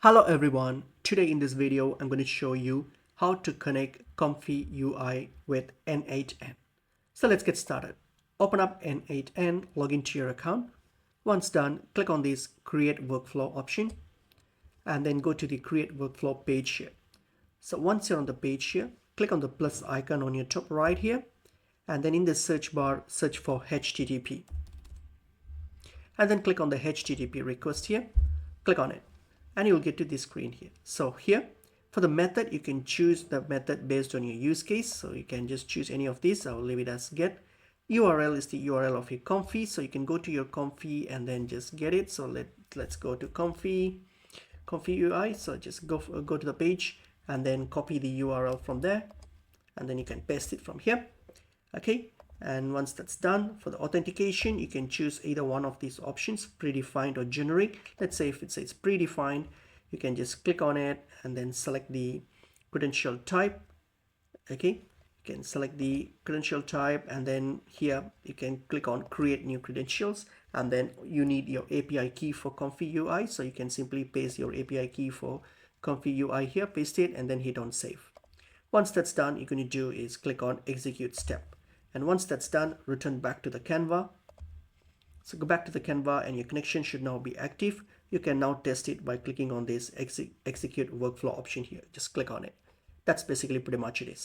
Hello everyone, today in this video I'm going to show you how to connect ComfyUI with N8N. So let's get started. Open up N8N, log into your account. Once done, click on this create workflow option and then go to the create workflow page here. So once you're on the page here, click on the plus icon on your top right here and then in the search bar search for HTTP and then click on the HTTP request here, click on it and you'll get to this screen here. So here for the method, you can choose the method based on your use case. So you can just choose any of these. I'll leave it as get. URL is the URL of your Comfy. So you can go to your Comfy and then just get it. So let's go to ComfyUI. So just go to the page and then copy the URL from there. And then you can paste it from here. Okay. And once that's done, for the authentication, you can choose either one of these options, predefined or generic. Let's say if it says predefined, you can just click on it and then select the credential type. Okay, you can select the credential type and then here you can click on create new credentials and then you need your API key for ComfyUI. So you can simply paste your API key for ComfyUI here, paste it and then hit on save. Once that's done, you're going to do is click on execute step. And once that's done, return back to the Canva. So go back to the Canva and your connection should now be active. You can now test it by clicking on this execute workflow option here. Just click on it. That's basically pretty much it is.